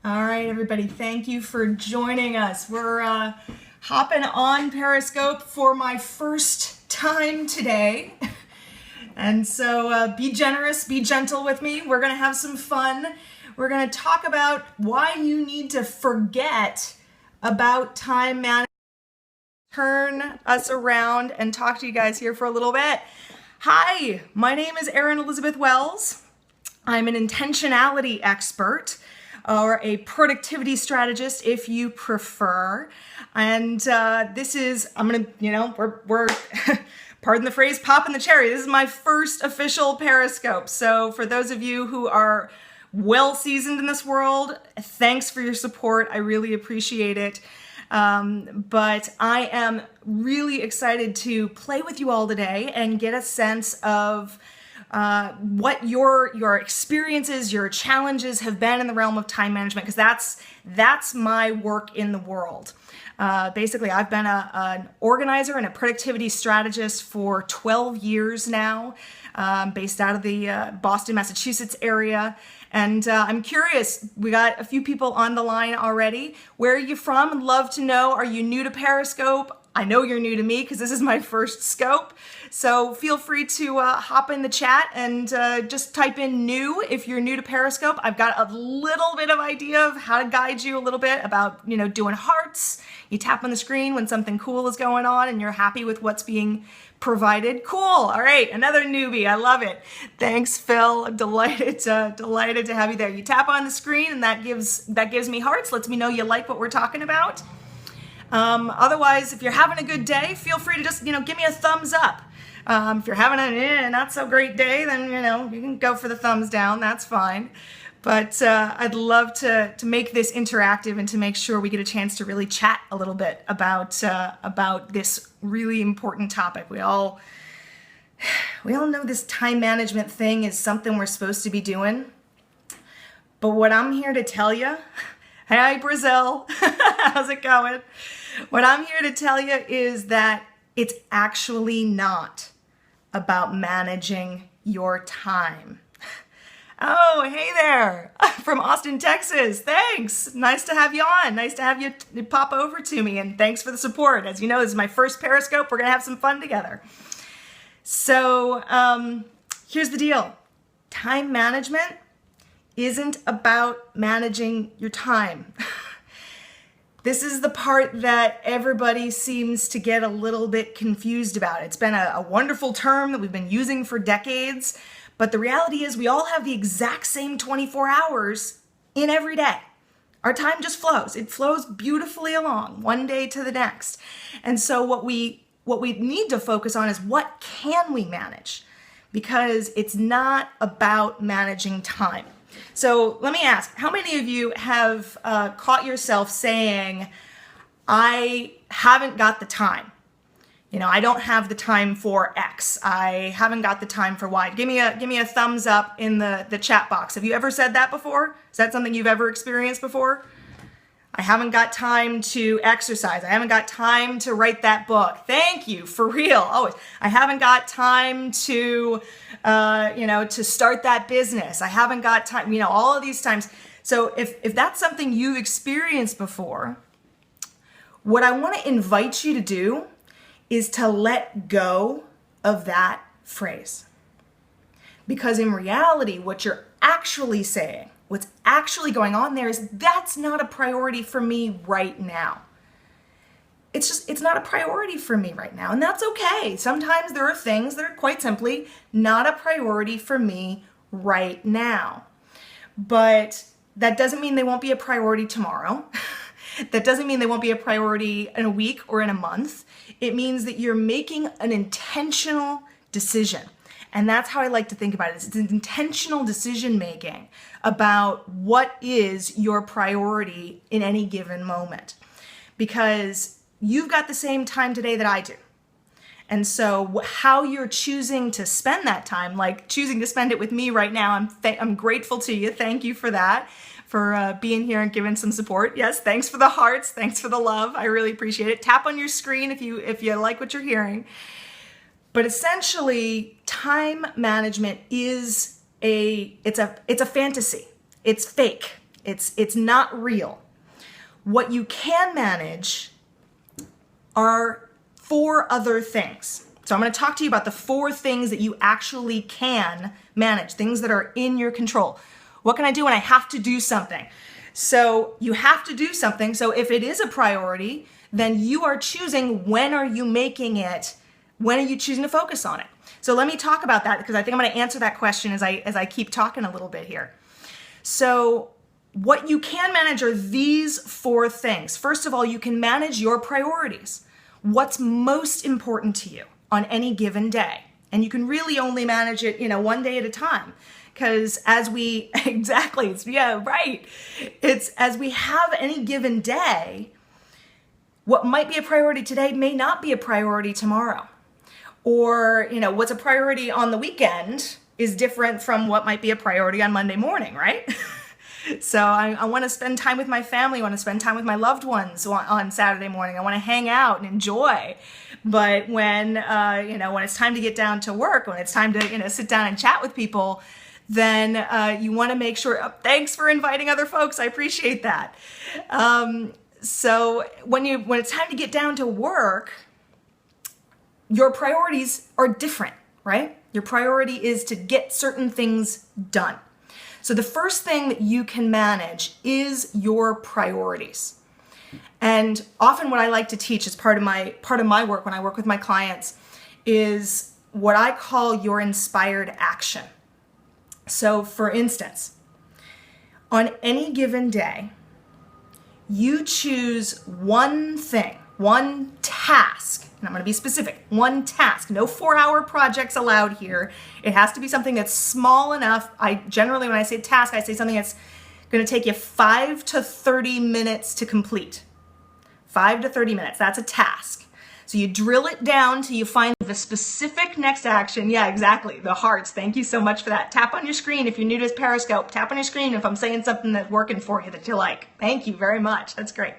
All right, everybody, thank you for joining us. We're hopping on Periscope for my first time today. And so be generous, be gentle with me. We're going to have some fun. We're going to talk about why you need to forget about time management. Turn us around and talk to you guys here for a little bit. Hi, my name is Erin Elizabeth Wells. I'm an intentionality expert, or a productivity strategist if you prefer. And this is, we're pardon the phrase, popping the cherry. This is my first official Periscope. So for those of you who are well seasoned in this world, thanks for your support. I really appreciate it. But I am really excited to play with you all today and get a sense of what your experiences, your challenges have been in the realm of time management, because that's my work in the world. Basically, I've been an organizer and a productivity strategist for 12 years now, based out of the Boston, Massachusetts area. And I'm curious, we got a few people on the line already. Where are you from? I'd love to know. Are you new to Periscope? I know you're new to me because this is my first scope. So feel free to hop in the chat and just type in new if you're new to Periscope. I've got a little bit of idea of how to guide you a little bit about, doing hearts. You tap on the screen when something cool is going on and you're happy with what's being provided. Cool. All right. Another newbie. I love it. Thanks, Phil. I'm delighted to have you there. You tap on the screen and that gives me hearts, lets me know you like what we're talking about. Otherwise, if you're having a good day, feel free to just, give me a thumbs up. If you're having a not so great day, then, you can go for the thumbs down. That's fine. But I'd love to make this interactive and to make sure we get a chance to really chat a little bit about this really important topic. We all know this time management thing is something we're supposed to be doing. But what I'm here to tell you, hi Brazil, how's it going? What I'm here to tell you is that it's actually not about managing your time. Oh, hey there, from Austin, Texas. Thanks. Nice to have you on. Nice to have you pop over to me, and thanks for the support. As you know, this is my first Periscope. We're going to have some fun together. So here's the deal. Time management isn't about managing your time. This is the part that everybody seems to get a little bit confused about. It's been a wonderful term that we've been using for decades, but the reality is we all have the exact same 24 hours in every day. Our time just flows. It flows beautifully along, one day to the next. And so what we need to focus on is what can we manage? Because it's not about managing time. So let me ask, how many of you have caught yourself saying, I haven't got the time? I don't have the time for X. I haven't got the time for Y. Give me a thumbs up in the chat box. Have you ever said that before? Is that something you've ever experienced before? I haven't got time to exercise. I haven't got time to write that book. Thank you, for real, always. I haven't got time to, to start that business. I haven't got time, all of these times. So if that's something you've experienced before, what I want to invite you to do is to let go of that phrase. Because in reality, what you're actually saying, what's actually going on there is that's not a priority for me right now. It's not a priority for me right now, and that's okay. Sometimes there are things that are quite simply not a priority for me right now. But that doesn't mean they won't be a priority tomorrow. That doesn't mean they won't be a priority in a week or in a month. It means that you're making an intentional decision. And that's how I like to think about it. It's an intentional decision making about what is your priority in any given moment. Because you've got the same time today that I do. And so how you're choosing to spend that time, like choosing to spend it with me right now, I'm grateful to you. Thank you for that, for being here and giving some support. Yes, thanks for the hearts. Thanks for the love. I really appreciate it. Tap on your screen if you like what you're hearing. But essentially, time management is it's a fantasy. It's fake. It's not real. What you can manage are 4 other things. So I'm going to talk to you about the 4 things that you actually can manage, things that are in your control. What can I do when I have to do something? So you have to do something. So if it is a priority, then you are choosing when are you making it, when are you choosing to focus on it? So let me talk about that because I think I'm going to answer that question as I keep talking a little bit here. So what you can manage are these 4 things. First of all, you can manage your priorities. What's most important to you on any given day? And you can really only manage it, one day at a time. Because as we, it's as we have any given day, what might be a priority today may not be a priority tomorrow. Or, what's a priority on the weekend is different from what might be a priority on Monday morning, right? So I want to spend time with my family. I want to spend time with my loved ones on Saturday morning. I want to hang out and enjoy. But when it's time to get down to work, when it's time to, sit down and chat with people, then you want to make sure, thanks for inviting other folks. I appreciate that. So when it's time to get down to work, your priorities are different, right? Your priority is to get certain things done. So the first thing that you can manage is your priorities. And often what I like to teach as part of my work when I work with my clients is what I call your inspired action. So for instance, on any given day, you choose one thing, one task, and I'm going to be specific, one task. No 4-hour projects allowed here. It has to be something that's small enough. Generally, when I say task, I say something that's going to take you 5 to 30 minutes to complete. 5 to 30 minutes, that's a task. So you drill it down till you find the specific next action. Yeah, exactly, the hearts. Thank you so much for that. Tap on your screen if you're new to Periscope. Tap on your screen if I'm saying something that's working for you that you like. Thank you very much, that's great.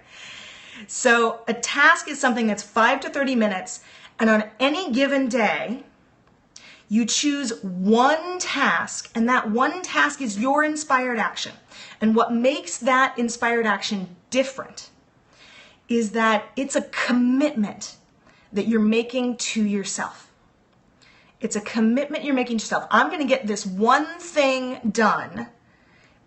So a task is something that's 5 to 30 minutes, and on any given day, you choose one task, and that one task is your inspired action. And what makes that inspired action different is that it's a commitment that you're making to yourself. It's a commitment you're making to yourself. I'm going to get this one thing done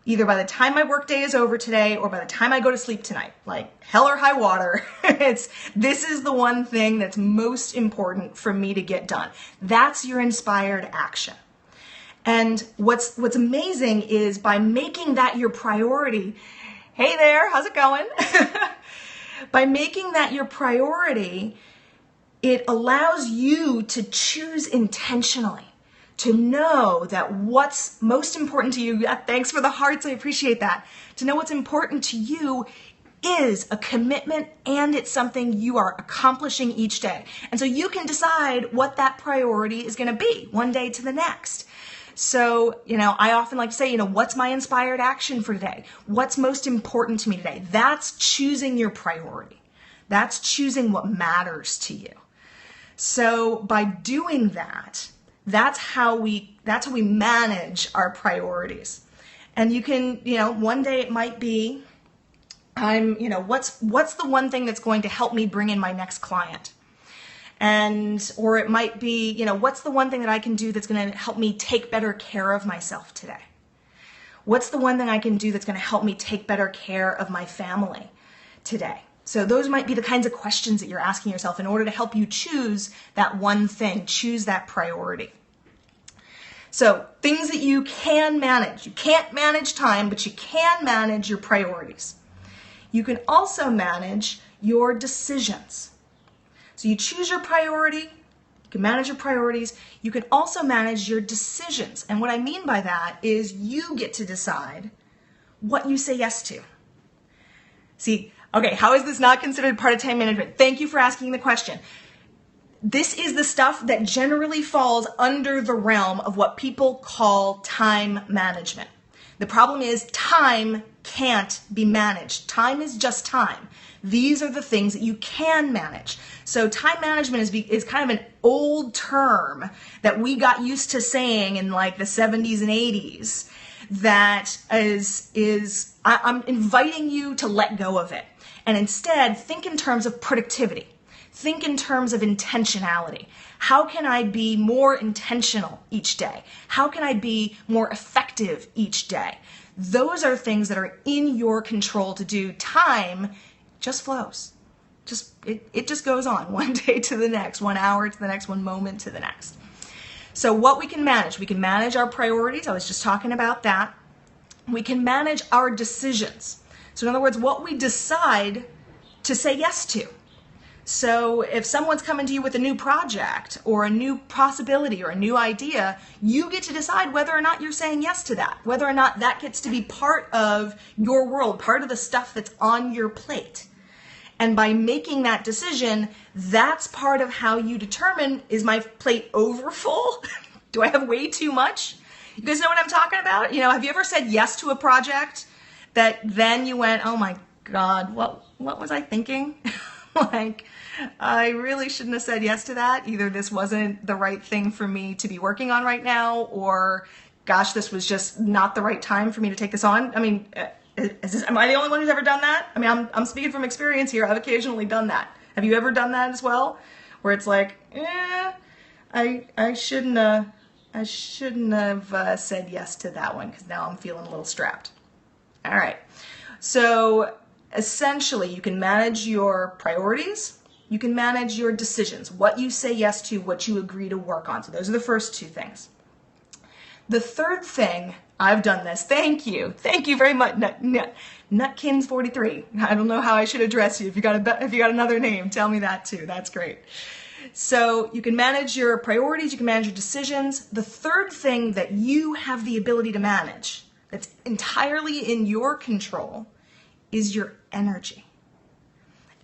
either by the time my workday is over today or by the time I go to sleep tonight, like hell or high water. This is the one thing that's most important for me to get done. That's your inspired action. And what's amazing is by making that your priority, hey there, how's it going? By making that your priority, it allows you to choose intentionally, to know that what's most important to you, yeah, thanks for the hearts, I appreciate that, to know what's important to you is a commitment and it's something you are accomplishing each day. And so you can decide what that priority is going to be one day to the next. So, I often like to say, what's my inspired action for today? What's most important to me today? That's choosing your priority. That's choosing what matters to you. So by doing that, that's how we manage our priorities. And you can, one day it might be, what's the one thing that's going to help me bring in my next client? Or it might be, what's the one thing that I can do that's going to help me take better care of myself today? What's the one thing I can do that's going to help me take better care of my family today? So those might be the kinds of questions that you're asking yourself in order to help you choose that one thing, choose that priority. So things that you can manage. You can't manage time, but you can manage your priorities. You can also manage your decisions. So you choose your priority, you can manage your priorities, you can also manage your decisions. And what I mean by that is you get to decide what you say yes to. See, okay, how is this not considered part of time management? Thank you for asking the question. This is the stuff that generally falls under the realm of what people call time management. The problem is time can't be managed. Time is just time. These are the things that you can manage. So time management is kind of an old term that we got used to saying in like the 70s and 80s that I'm inviting you to let go of it. And instead, think in terms of productivity. Think in terms of intentionality. How can I be more intentional each day? How can I be more effective each day? Those are things that are in your control to do. Time just flows. It just goes on one day to the next, 1 hour to the next, 1 moment to the next. So what we can manage our priorities. I was just talking about that. We can manage our decisions. So in other words, what we decide to say yes to. So if someone's coming to you with a new project or a new possibility or a new idea, you get to decide whether or not you're saying yes to that, whether or not that gets to be part of your world, part of the stuff that's on your plate. And by making that decision, that's part of how you determine, is my plate over full? Do I have way too much? You guys know what I'm talking about? You know, have you ever said yes to a project that then you went, oh my God, what was I thinking? Like, I really shouldn't have said yes to that. Either this wasn't the right thing for me to be working on right now, or gosh, this was just not the right time for me to take this on. I mean, am I the only one who's ever done that? I mean, I'm speaking from experience here. I've occasionally done that. Have you ever done that as well? Where it's like, I shouldn't have said yes to that one because now I'm feeling a little strapped. All right. So essentially, you can manage your priorities. You can manage your decisions, what you say yes to, what you agree to work on. So those are the first 2 things. The third thing, I've done this. Thank you very much, Nutkins43. I don't know how I should address you. If you got another name, tell me that too. That's great. So you can manage your priorities. You can manage your decisions. The third thing that you have the ability to manage, that's entirely in your control, is your energy.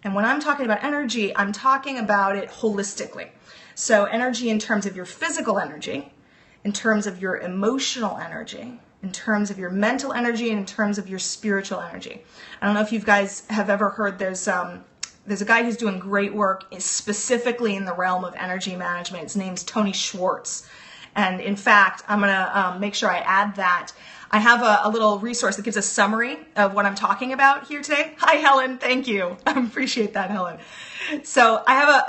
And when I'm talking about energy, I'm talking about it holistically. So energy in terms of your physical energy, in terms of your emotional energy, in terms of your mental energy, and in terms of your spiritual energy. I don't know if you guys have ever heard, there's a guy who's doing great work specifically in the realm of energy management. His name's Tony Schwartz. And in fact, I'm going to make sure I add that. I have a little resource that gives a summary of what I'm talking about here today. Hi, Helen. Thank you. I appreciate that, Helen. So I have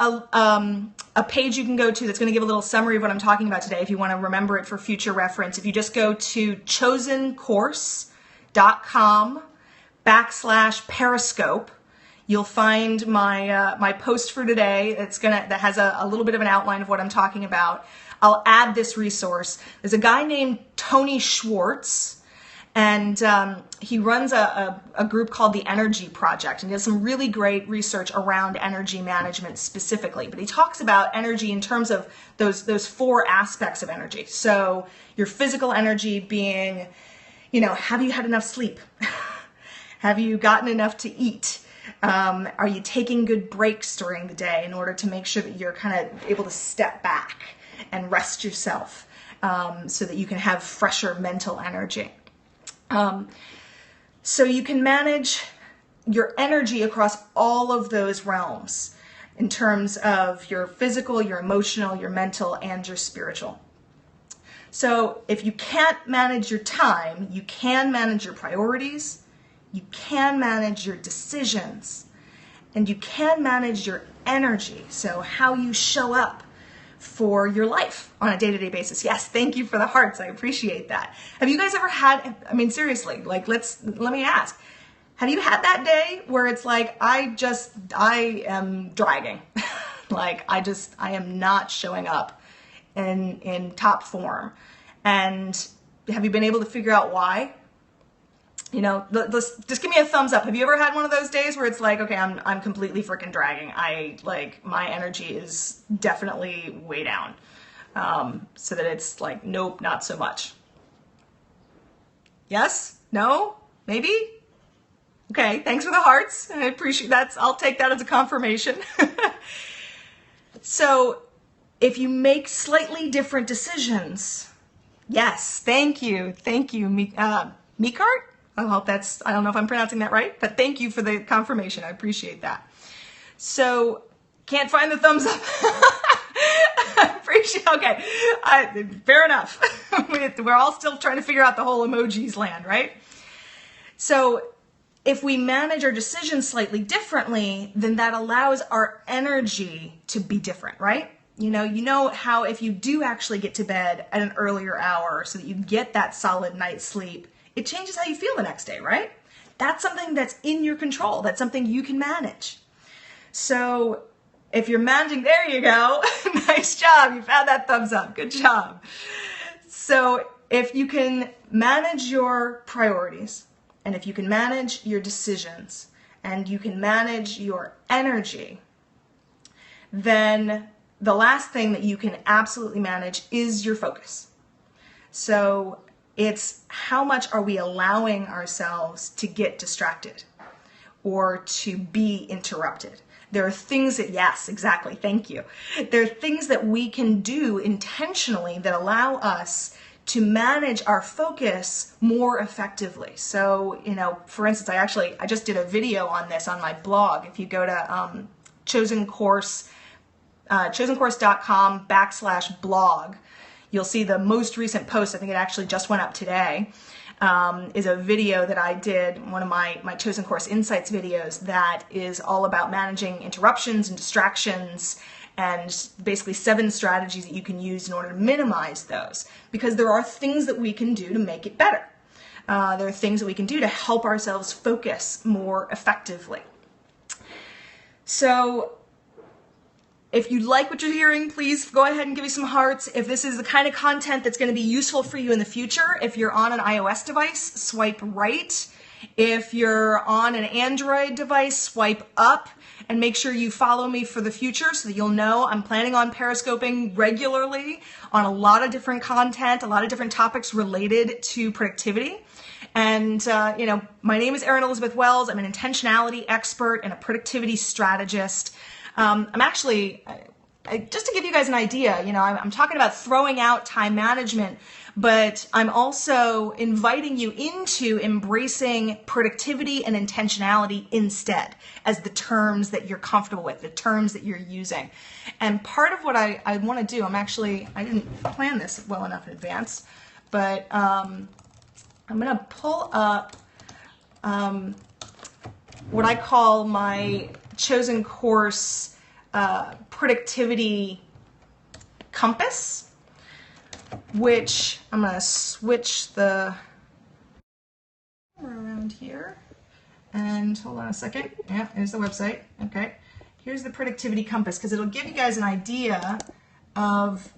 a page you can go to that's going to give a little summary of what I'm talking about today if you want to remember it for future reference. If you just go to chosencourse.com/Periscope, you'll find my post for today that has a little bit of an outline of what I'm talking about. I'll add this resource. There's a guy named Tony Schwartz, and he runs a group called the Energy Project, and he does some really great research around energy management specifically. But he talks about energy in terms of those 4 aspects of energy. So your physical energy being, have you had enough sleep? Have you gotten enough to eat? Are you taking good breaks during the day in order to make sure that you're kind of able to step back and rest yourself so that you can have fresher mental energy? So you can manage your energy across all of those realms in terms of your physical, your emotional, your mental, and your spiritual. So if you can't manage your time, you can manage your priorities, you can manage your decisions, and you can manage your energy. So how you show up for your life on a day-to-day basis. Yes, thank you for the hearts. I appreciate that. Have you guys ever had, seriously, let me ask, have you had that day where it's like, I am dragging. I am not showing up in top form. And have you been able to figure out why? Just give me a thumbs up. Have you ever had one of those days where it's like, okay, I'm completely freaking dragging. My energy is definitely way down. So that it's like, nope, not so much. Yes? No? Maybe? Okay, thanks for the hearts. I appreciate that. I'll take that as a confirmation. So if you make slightly different decisions, yes, thank you, Mikart? I don't know if I'm pronouncing that right, but thank you for the confirmation. I appreciate that. So, can't find the thumbs up. Appreciate. Okay, fair enough. We're all still trying to figure out the whole emojis land, right? So if we manage our decisions slightly differently, then that allows our energy to be different, right? You know how if you do actually get to bed at an earlier hour so that you get that solid night's sleep, it changes how you feel the next day, right? That's something that's in your control. That's something you can manage. So if you're managing, there you go. Nice job. You found that thumbs up. Good job. So if you can manage your priorities, and if you can manage your decisions, and you can manage your energy, then the last thing that you can absolutely manage is your focus. So it's how much are we allowing ourselves to get distracted or to be interrupted. There are things that, yes, exactly, thank you. There are things that we can do intentionally that allow us to manage our focus more effectively. So, for instance, I just did a video on this on my blog. If you go to chosencourse.com/blog, you'll see the most recent post. I think it actually just went up today. Is a video that I did, one of my Chosen Course Insights videos, that is all about managing interruptions and distractions, and basically 7 strategies that you can use in order to minimize those, because there are things that we can do to make it better. There are things that we can do to help ourselves focus more effectively. So if you like what you're hearing, please go ahead and give me some hearts. If this is the kind of content that's going to be useful for you in the future, if you're on an iOS device, swipe right. If you're on an Android device, swipe up, and make sure you follow me for the future so that you'll know I'm planning on periscoping regularly on a lot of different content, a lot of different topics related to productivity. And, my name is Erin Elizabeth Wells. I'm an intentionality expert and a productivity strategist. I'm actually, just to give you guys an idea, I'm talking about throwing out time management, but I'm also inviting you into embracing productivity and intentionality instead as the terms that you're comfortable with, the terms that you're using. And part of what I want to do, I didn't plan this well enough in advance, but I'm going to pull up what I call my Chosen Course productivity compass, which I'm going to switch the camera around here, and hold on a second. Yeah, here's the website. Okay, here's the productivity compass, because it'll give you guys an idea of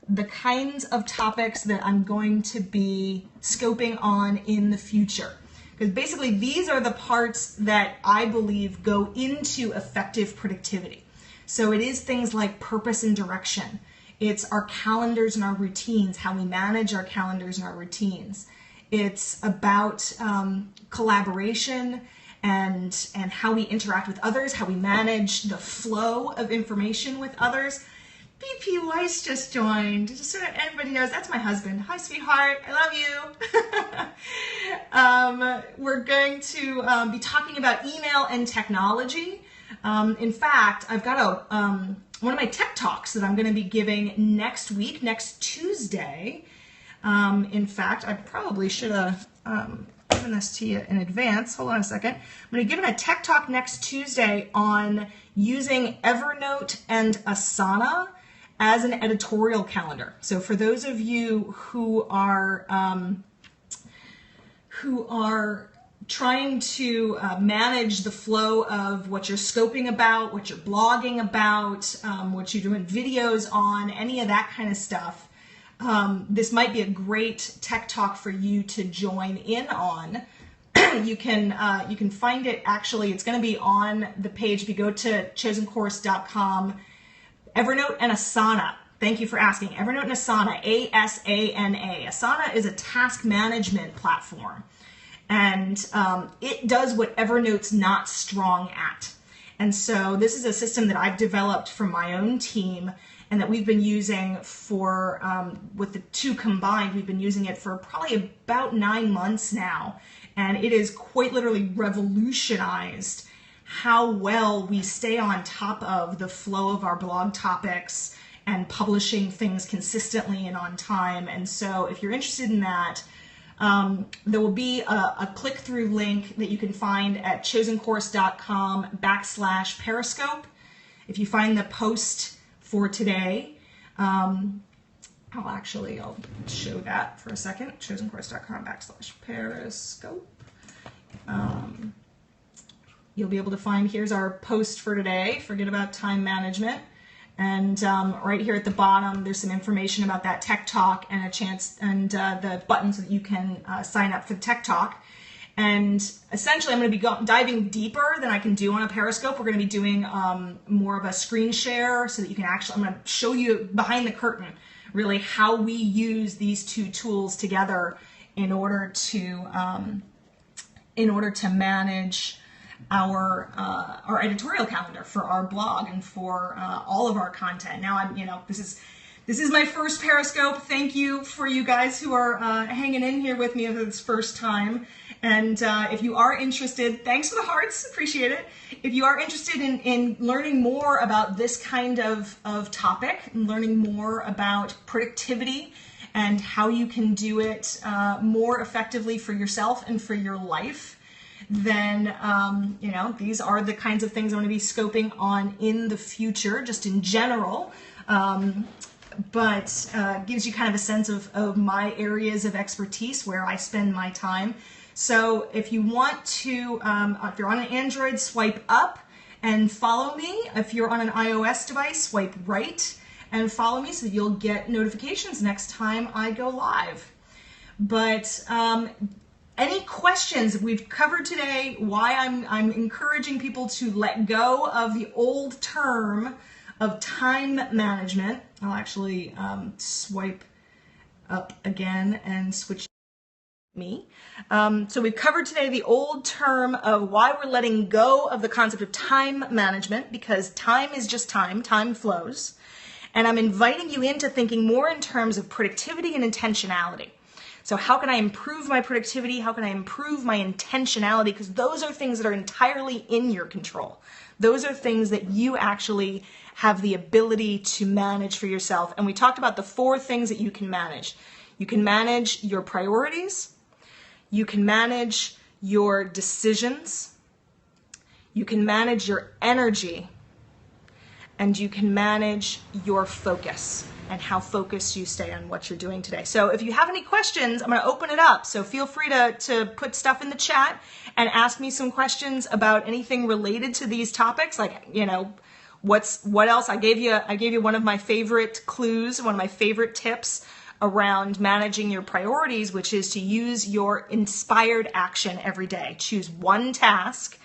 the kinds of topics that I'm going to be scoping on in the future. Because basically these are the parts that I believe go into effective productivity. So it is things like purpose and direction. It's our calendars and our routines, how we manage our calendars and our routines. It's about collaboration and how we interact with others, how we manage the flow of information with others. BP Weiss just joined, just so that everybody knows, that's my husband. Hi, sweetheart, I love you. We're going to be talking about email and technology. In fact, I've got one of my tech talks that I'm going to be giving next week, next Tuesday. In fact, I probably should have given this to you in advance. Hold on a second. I'm going to give a tech talk next Tuesday on using Evernote and Asana as an editorial calendar. So for those of you who are trying to manage the flow of what you're scoping about, what you're blogging about, what you're doing videos on, any of that kind of stuff, this might be a great tech talk for you to join in on. You can find it, actually, it's going to be on the page. If you go to chosencourse.com, Evernote and Asana. Thank you for asking. Evernote and Asana, A-S-A-N-A. Asana is a task management platform, and it does what Evernote's not strong at. And so this is a system that I've developed for my own team and that we've been using for, with the two combined, we've been using it for probably about 9 months now. And it is quite literally revolutionized how well we stay on top of the flow of our blog topics and publishing things consistently and on time. And so if you're interested in that, there will be a click-through link that you can find at chosencourse.com/Periscope. If you find the post for today, I'll show that for a second. chosencourse.com/Periscope. You'll be able to find, here's our post for today, forget about time management. And right here at the bottom, there's some information about that Tech Talk and the buttons that you can sign up for the Tech Talk. And essentially, I'm going to be diving deeper than I can do on a Periscope. We're going to be doing more of a screen share so that you can I'm going to show you behind the curtain, really, how we use these two tools together in order to manage our editorial calendar for our blog and for all of our content. Now this is my first Periscope. Thank you for you guys who are hanging in here with me for this first time. And if you are interested, thanks for the hearts, appreciate it. If you are interested in learning more about this kind of topic, and learning more about productivity and how you can do it more effectively for yourself and for your life, then these are the kinds of things I'm going to be scoping on in the future, just in general, but gives you kind of a sense of my areas of expertise, where I spend my time. So if you want to, if you're on an Android, swipe up and follow me. If you're on an iOS device, swipe right and follow me so that you'll get notifications next time I go live. But any questions we've covered today, why I'm encouraging people to let go of the old term of time management. I'll actually swipe up again and switch me. So we've covered today the old term of why we're letting go of the concept of time management, because time is just time flows. And I'm inviting you into thinking more in terms of productivity and intentionality. So how can I improve my productivity? How can I improve my intentionality? Because those are things that are entirely in your control. Those are things that you actually have the ability to manage for yourself. And we talked about the 4 things that you can manage. You can manage your priorities. You can manage your decisions. You can manage your energy. And you can manage your focus and how focused you stay on what you're doing today. So if you have any questions, I'm going to open it up. So feel free to put stuff in the chat and ask me some questions about anything related to these topics. Like, what else? I gave you one of my favorite clues, one of my favorite tips around managing your priorities, which is to use your inspired action every day. Choose one task.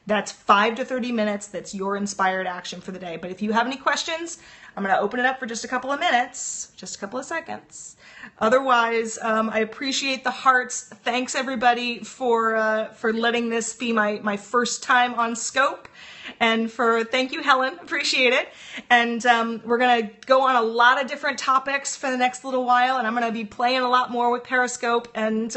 That's 5 to 30 minutes. That's your inspired action for the day. But if you have any questions, I'm going to open it up for just a couple of minutes, just a couple of seconds. Otherwise, I appreciate the hearts. Thanks everybody for letting this be my first time on Scope, and thank you, Helen, appreciate it. And we're going to go on a lot of different topics for the next little while, and I'm going to be playing a lot more with Periscope, and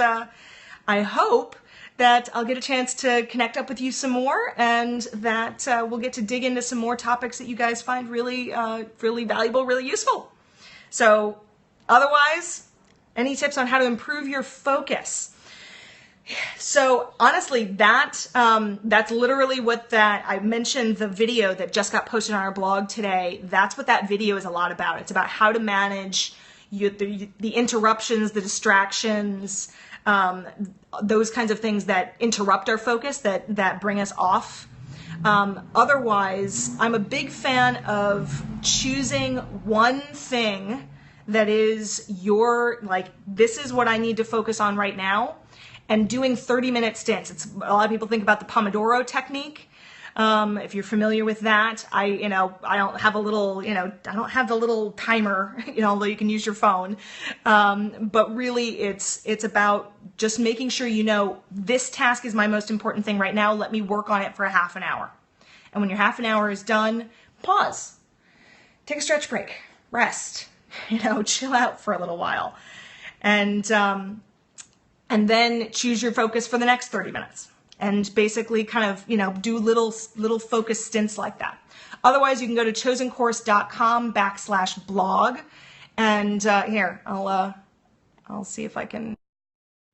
I hope that I'll get a chance to connect up with you some more, and that we'll get to dig into some more topics that you guys find really valuable, really useful. So otherwise, any tips on how to improve your focus? So honestly, that's literally what I mentioned the video that just got posted on our blog today. That's what that video is a lot about. It's about how to manage the interruptions, the distractions, those kinds of things that interrupt our focus, that bring us off. Otherwise, I'm a big fan of choosing one thing that is this is what I need to focus on right now, and doing 30-minute stints. A lot of people think about the Pomodoro technique. If you're familiar with that, I don't have the little timer, although you can use your phone. But really it's about just making sure this task is my most important thing right now. Let me work on it for a half an hour. And when your half an hour is done, pause, take a stretch break, rest, chill out for a little while. And then choose your focus for the next 30 minutes. and basically kind of, do little focus stints like that. Otherwise, you can go to chosencourse.com/blog. And here, I'll see if I can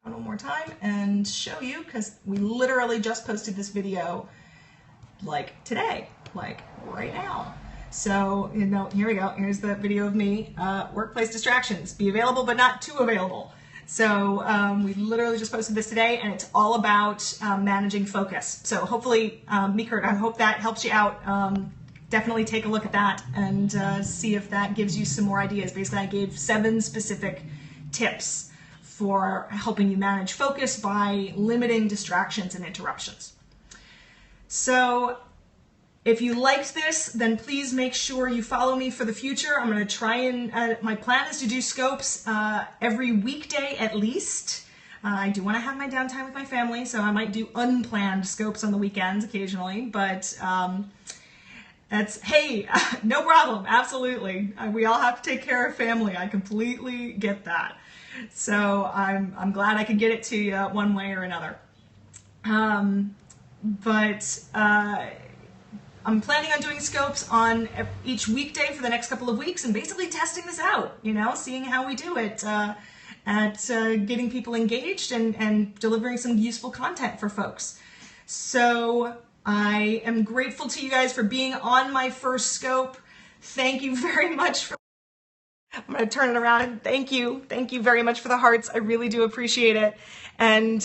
one more time and show you, because we literally just posted this video like today, like right now. So, here we go. Here's the video of me. Workplace distractions. Be available, but not too available. So we literally just posted this today, and it's all about managing focus. So hopefully, Mikert, I hope that helps you out. Definitely take a look at that and see if that gives you some more ideas. Basically, I gave 7 specific tips for helping you manage focus by limiting distractions and interruptions. So if you liked this, then please make sure you follow me for the future. I'm going to try and, my plan is to do scopes every weekday at least. I do want to have my downtime with my family, so I might do unplanned scopes on the weekends occasionally, but hey, no problem, absolutely. We all have to take care of family. I completely get that. So I'm glad I could get it to you one way or another. I'm planning on doing scopes on each weekday for the next couple of weeks and basically testing this out, seeing how we do it at getting people engaged and delivering some useful content for folks. So I am grateful to you guys for being on my first scope. Thank you very much I'm going to turn it around and thank you. Thank you very much for the hearts. I really do appreciate it. And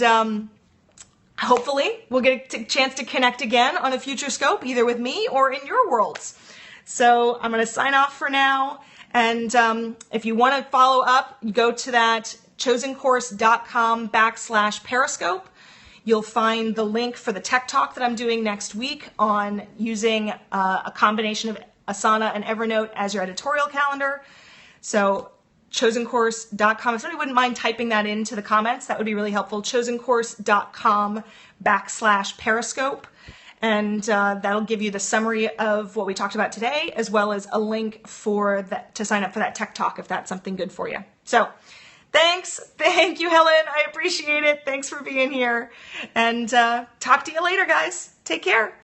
hopefully we'll get a chance to connect again on a future scope, either with me or in your worlds. So I'm going to sign off for now. And if you want to follow up, go to that chosencourse.com/Periscope. You'll find the link for the tech talk that I'm doing next week on using a combination of Asana and Evernote as your editorial calendar. So chosencourse.com, if somebody wouldn't mind typing that into the comments, that would be really helpful. chosencourse.com/Periscope. And that'll give you the summary of what we talked about today, as well as a link for that to sign up for that tech talk if that's something good for you. So thanks. Thank you, Helen. I appreciate it. Thanks for being here. And talk to you later, guys. Take care.